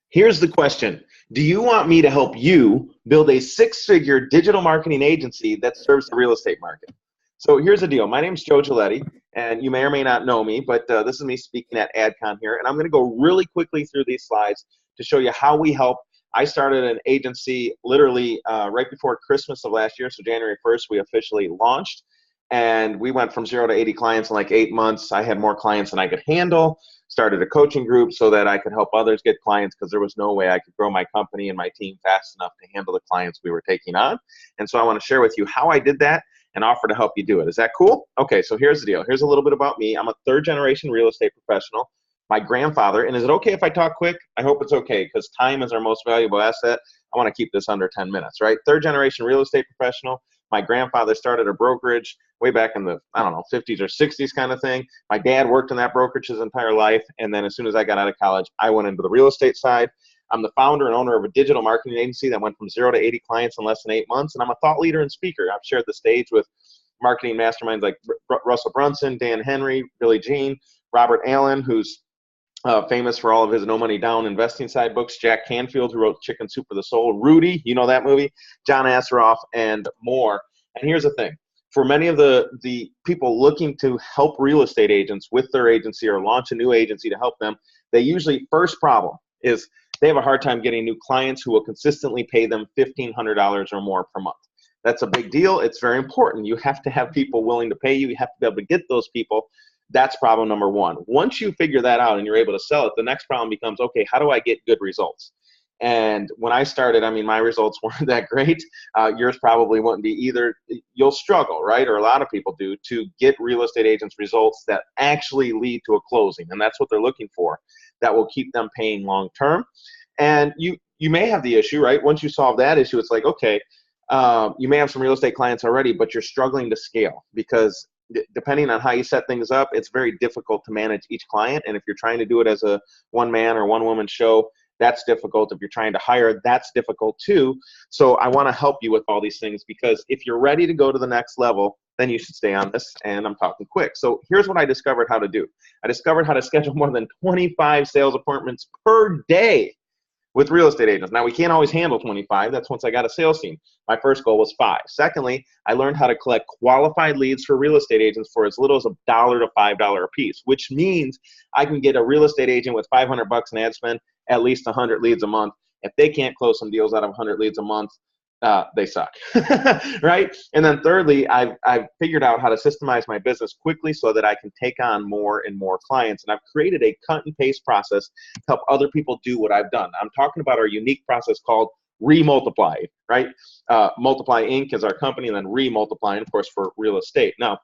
Here's the question. Do you want me to help you build a six-figure digital marketing agency that serves the real estate market? So here's the deal. My name's Joe Giletti, and you may or may not know me, but this is me speaking at AdCon here, and I'm going to go really quickly through these slides to show you how we help. I started an agency literally right before Christmas of last year, so January 1st we officially launched, and we went from 0 to 80 clients in like 8 months. I had more clients than I could handle. Started a coaching group so that I could help others get clients because there was no way I could grow my company and my team fast enough to handle the clients we were taking on. And so I want to share with you how I did that and offer to help you do it. Is that cool? Okay, so here's the deal. Here's a little bit about me. I'm a third-generation real estate professional. My grandfather, and is it okay if I talk quick? I hope it's okay because time is our most valuable asset. I want to keep this under 10 minutes, right? Third-generation real estate professional. My grandfather started a brokerage way back in the, 50s or 60s kind of thing. My dad worked in that brokerage his entire life, and then as soon as I got out of college, I went into the real estate side. I'm the founder and owner of a digital marketing agency that went from 0 to 80 clients in less than 8 months, and I'm a thought leader and speaker. I've shared the stage with marketing masterminds like Russell Brunson, Dan Henry, Billy Jean, Robert Allen, who's famous for all of his No Money Down investing side books, Jack Canfield, who wrote Chicken Soup for the Soul, Rudy, you know that movie, John Assaraf, and more. And here's the thing. For many of the people looking to help real estate agents with their agency or launch a new agency to help them, they usually, first problem is they have a hard time getting new clients who will consistently pay them $1,500 or more per month. That's a big deal. It's very important. You have to have people willing to pay you. You have to be able to get those people. That's problem number one. Once you figure that out and you're able to sell it, the next problem becomes, okay, how do I get good results? And when I started, my results weren't that great. Yours probably wouldn't be either. You'll struggle, right? Or a lot of people do, to get real estate agents results that actually lead to a closing. And that's what they're looking for. That will keep them paying long term. And you may have the issue, right? Once you solve that issue, it's like, okay, you may have some real estate clients already, but you're struggling to scale because depending on how you set things up, it's very difficult to manage each client. And if you're trying to do it as a one-man or one-woman show, that's difficult. If you're trying to hire, that's difficult too. So I want to help you with all these things because if you're ready to go to the next level, then you should stay on this. And I'm talking quick. So here's what I discovered how to do. I discovered how to schedule more than 25 sales appointments per day with real estate agents. Now, we can't always handle 25. That's once I got a sales team. My first goal was 5. Secondly, I learned how to collect qualified leads for real estate agents for as little as $1 to $5 a piece, which means I can get a real estate agent with $500 in ad spend at least 100 leads a month. If they can't close some deals out of 100 leads a month, they suck, right? And then thirdly, I've figured out how to systemize my business quickly so that I can take on more and more clients. And I've created a cut and paste process to help other people do what I've done. I'm talking about our unique process called Remultiply, right? Multiply Inc. is our company, and then Remultiply, of course, for real estate. Now,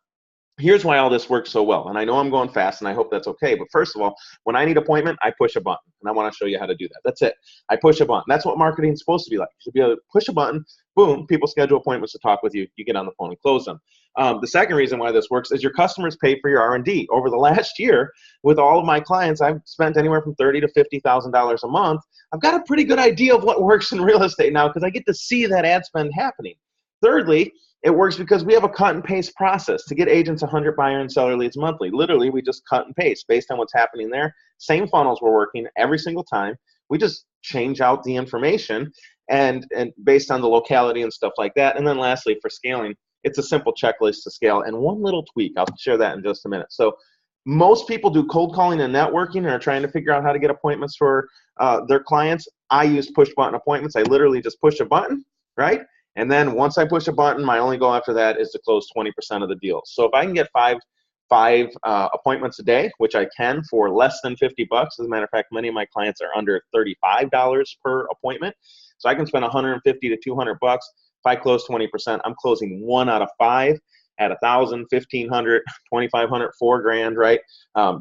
here's why all this works so well. And I know I'm going fast, and I hope that's okay. But first of all, when I need an appointment, I push a button. And I want to show you how to do that. That's it. I push a button. That's what marketing is supposed to be like. You should be able to push a button, boom, people schedule appointments to talk with you. You get on the phone and close them. The second reason why this works is your customers pay for your R&D. Over the last year, with all of my clients, I've spent anywhere from $30,000 to $50,000 a month. I've got a pretty good idea of what works in real estate now because I get to see that ad spend happening. Thirdly, it works because we have a cut and paste process to get agents 100 buyer and seller leads monthly. Literally, we just cut and paste based on what's happening there. Same funnels we're working every single time. We just change out the information and based on the locality and stuff like that. And then lastly, for scaling, it's a simple checklist to scale. And one little tweak, I'll share that in just a minute. So most people do cold calling and networking and are trying to figure out how to get appointments for their clients. I use push button appointments. I literally just push a button, right? And then once I push a button, my only goal after that is to close 20% of the deals. So if I can get five appointments a day, which I can for less than $50, as a matter of fact, many of my clients are under $35 per appointment. So I can spend $150 to $200. If I close 20%, I'm closing 1 out of 5 at $1,000, $1,500, $2,500, $4,000, right?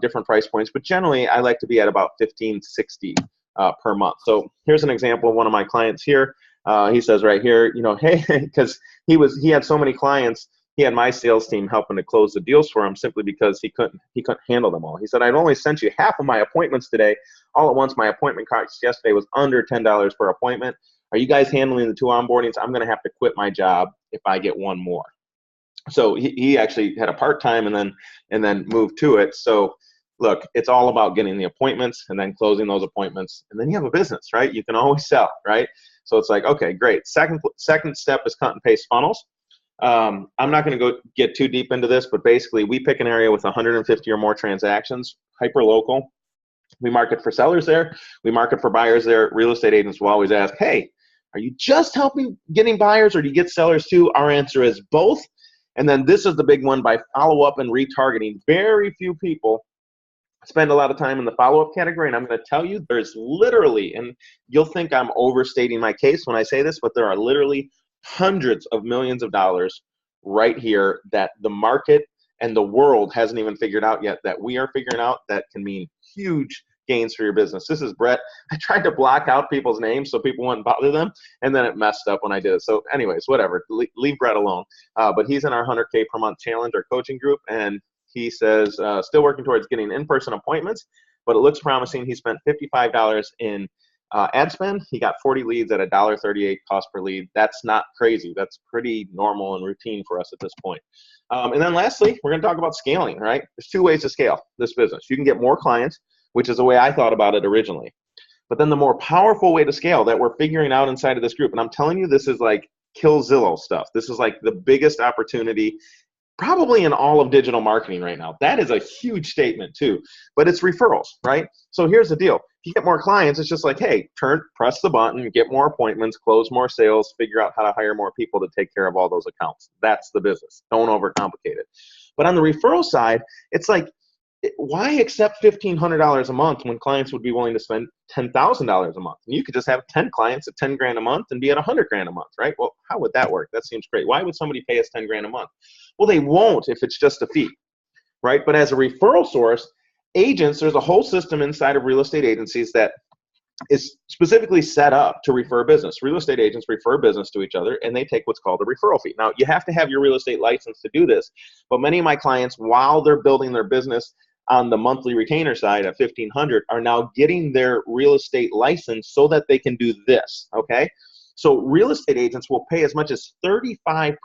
Different price points, but generally I like to be at about $1,560 per month. So here's an example of one of my clients here. He says right here, hey, because he had so many clients, he had my sales team helping to close the deals for him simply because he couldn't handle them all. He said, I've only sent you half of my appointments today. All at once, my appointment cost yesterday was under $10 per appointment. Are you guys handling the 2 onboardings? I'm going to have to quit my job if I get one more. So he actually had a part-time and then moved to it. So look, it's all about getting the appointments and then closing those appointments. And then you have a business, right? You can always sell, right? So it's like, okay, great. Second step is cut and paste funnels. I'm not going to get too deep into this, but basically we pick an area with 150 or more transactions, hyper local. We market for sellers there. We market for buyers there. Real estate agents will always ask, hey, are you just helping getting buyers or do you get sellers too? Our answer is both. And then this is the big one, by follow-up and retargeting. Very few people spend a lot of time in the follow-up category, and I'm going to tell you there's literally, and you'll think I'm overstating my case when I say this, but there are literally hundreds of millions of dollars right here that the market and the world hasn't even figured out yet, that we are figuring out, that can mean huge gains for your business. This is Brett. I tried to block out people's names so people wouldn't bother them, and then it messed up when I did it. So anyways, whatever, leave Brett alone. But he's in our 100K per month challenge, our coaching group, and he says, still working towards getting in-person appointments, but it looks promising. He spent $55 in ad spend. He got 40 leads at $1.38 cost per lead. That's not crazy. That's pretty normal and routine for us at this point. And then lastly, we're going to talk about scaling, right? There's two ways to scale this business. You can get more clients, which is the way I thought about it originally. But then the more powerful way to scale that we're figuring out inside of this group, and I'm telling you, this is like kill Zillow stuff. This is like the biggest opportunity probably in all of digital marketing right now. That is a huge statement too, but it's referrals, right? So here's the deal. If you get more clients, it's just like, hey, press the button, get more appointments, close more sales, figure out how to hire more people to take care of all those accounts. That's the business. Don't overcomplicate it. But on the referral side, it's like, why accept $1,500 a month when clients would be willing to spend $10,000 a month? And you could just have 10 clients at 10 grand a month and be at 100 grand a month, right? Well, how would that work? That seems great. Why would somebody pay us 10 grand a month? Well, they won't if it's just a fee, right? But as a referral source, agents, there's a whole system inside of real estate agencies that is specifically set up to refer business. Real estate agents refer business to each other, and they take what's called a referral fee. Now, you have to have your real estate license to do this, but many of my clients, while they're building their business on the monthly retainer side at $1,500, are now getting their real estate license so that they can do this, okay? So real estate agents will pay as much as 35%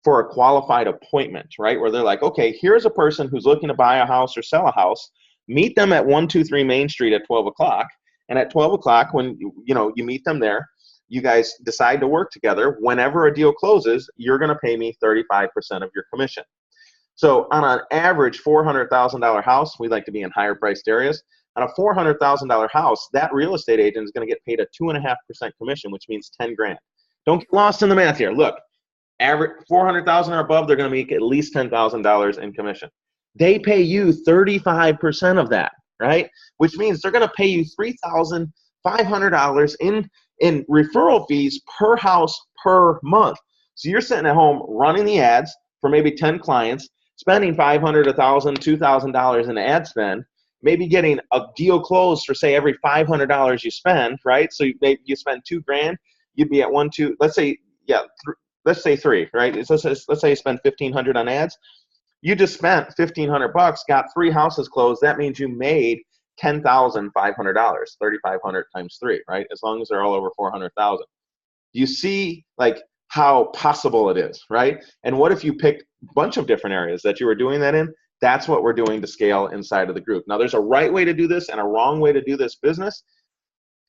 for a qualified appointment, right? Where they're like, okay, here's a person who's looking to buy a house or sell a house. Meet them at 123 Main Street at 12 o'clock. And at 12 o'clock, when you meet them there, you guys decide to work together. Whenever a deal closes, you're going to pay me 35% of your commission. So on an average $400,000 house, we like to be in higher priced areas. On a $400,000 house, that real estate agent is going to get paid a 2.5% commission, which means 10 grand. Don't get lost in the math here. Look, average 400,000 or above, they're going to make at least $10,000 in commission. They pay you 35% of that, right? Which means they're going to pay you $3,500 in referral fees per house per month. So you're sitting at home running the ads for maybe 10 clients, spending $500, $1,000, $2,000 in ad spend, maybe getting a deal closed for, say, every $500 you spend, right? So you spend 2 grand, you'd be at let's say three, right? Let's say you spend $1,500 on ads. You just spent $1,500, got 3 houses closed. That means you made $10,500, 3,500 times 3, right? As long as they're all over 400,000. You see, like, how possible it is, right? And what if you picked a bunch of different areas that you were doing that in? That's what we're doing to scale inside of the group. Now, there's a right way to do this and a wrong way to do this business.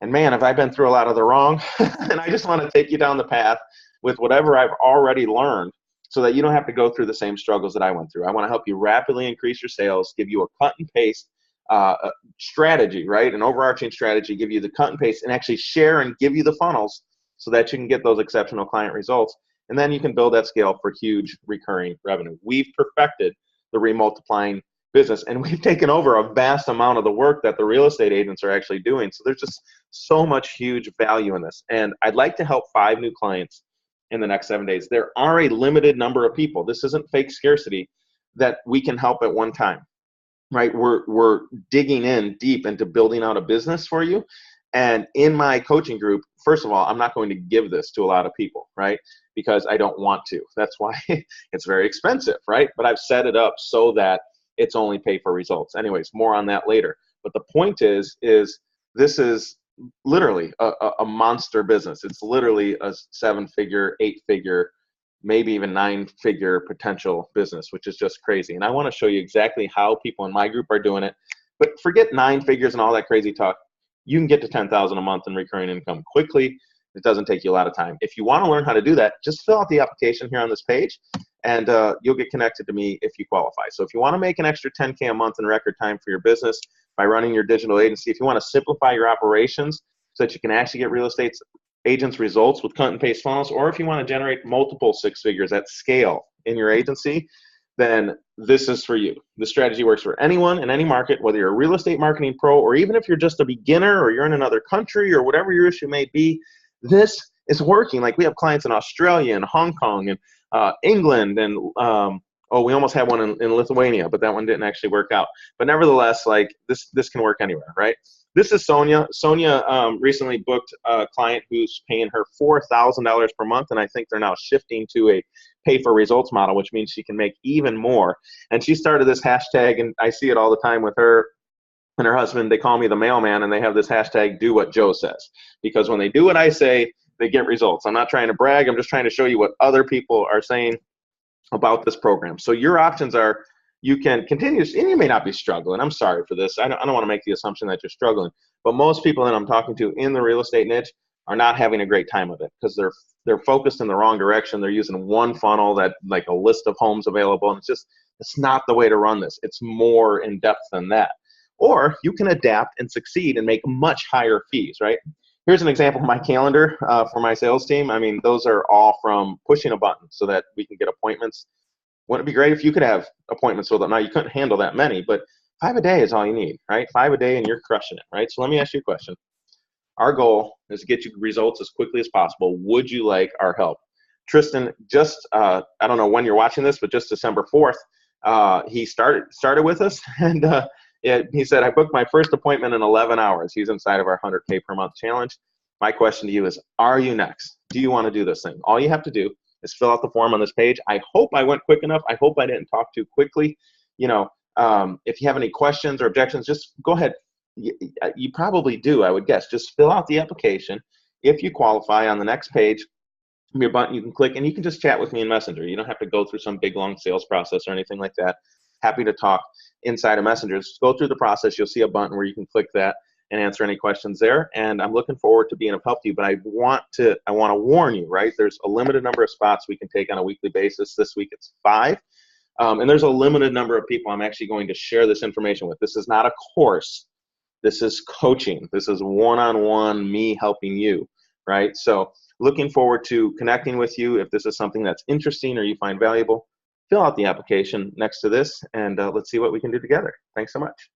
And man, have I been through a lot of the wrong. And I just want to take you down the path with whatever I've already learned so that you don't have to go through the same struggles that I went through. I want to help you rapidly increase your sales, give you a cut and paste strategy, right? An overarching strategy, give you the cut and paste, and actually share and give you the funnels so that you can get those exceptional client results. And then you can build that scale for huge recurring revenue. We've perfected the remultiplying business, and we've taken over a vast amount of the work that the real estate agents are actually doing. So there's just so much huge value in this. And I'd like to help 5 new clients in the next 7 days. There are a limited number of people. This isn't fake scarcity that we can help at one time, right? We're digging in deep into building out a business for you. And in my coaching group, first of all, I'm not going to give this to a lot of people, right? Because I don't want to. That's why it's very expensive, right? But I've set it up so that it's only pay for results. Anyways, more on that later. But the point is this is literally a monster business. It's literally a 7-figure, 8-figure maybe even 9-figure potential business, which is just crazy. And I want to show you exactly how people in my group are doing it. But forget 9 figures and all that crazy talk. You can get to 10,000 a month in recurring income quickly. It doesn't take you a lot of time. If you want to learn how to do that, just fill out the application here on this page, and you'll get connected to me if you qualify. So if you want to make an extra 10K a month in record time for your business by running your digital agency, if you want to simplify your operations so that you can actually get real estate agents results with cut and paste funnels, or if you want to generate multiple 6 figures at scale in your agency, then this is for you. The strategy works for anyone in any market, whether you're a real estate marketing pro, or even if you're just a beginner, or you're in another country, or whatever your issue may be. This is working. Like, we have clients in Australia and Hong Kong and England, and we almost had one in Lithuania, but that one didn't actually work out. But nevertheless, like, this can work anywhere, right? This is Sonia. Sonia recently booked a client who's paying her $4,000 per month, and I think they're now shifting to a pay for results model, which means she can make even more. And she started this hashtag, and I see it all the time with her and her husband. They call me the mailman, and they have this hashtag, do what Joe says. Because when they do what I say, they get results. I'm not trying to brag. I'm just trying to show you what other people are saying about this program. So your options are, you can continue, and you may not be struggling. I'm sorry for this. I don't want to make the assumption that you're struggling. But most people that I'm talking to in the real estate niche are not having a great time of it, because they're focused in the wrong direction. They're using one funnel, that like a list of homes available, and it's not the way to run this. It's more in depth than that. Or you can adapt and succeed and make much higher fees, right? Here's an example of my calendar for my sales team. I mean, those are all from pushing a button so that we can get appointments. Wouldn't it be great if you could have appointments with them? Now, you couldn't handle that many, but 5 a day is all you need, right? 5 a day and you're crushing it, right? So let me ask you a question. Our goal is to get you results as quickly as possible. Would you like our help? Tristan, just, I don't know when you're watching this, but just December 4th, he started with us, and he said, I booked my first appointment in 11 hours. He's inside of our 100K per month challenge. My question to you is, are you next? Do you want to do this thing? All you have to do is fill out the form on this page. I hope I went quick enough. I hope I didn't talk too quickly. You know, if you have any questions or objections, just go ahead. You probably do, I would guess. Just fill out the application. If you qualify, on the next page, your button you can click, and you can just chat with me in Messenger. You don't have to go through some big long sales process or anything like that. Happy to talk inside of Messenger. Just go through the process. You'll see a button where you can click that and answer any questions there. And I'm looking forward to being of help to you. But I want to warn you, right? There's a limited number of spots we can take on a weekly basis. This week it's 5. And there's a limited number of people I'm actually going to share this information with. This is not a course. This is coaching. This is one-on-one, me helping you, right? So looking forward to connecting with you. If this is something that's interesting or you find valuable, fill out the application next to this, and let's see what we can do together. Thanks so much.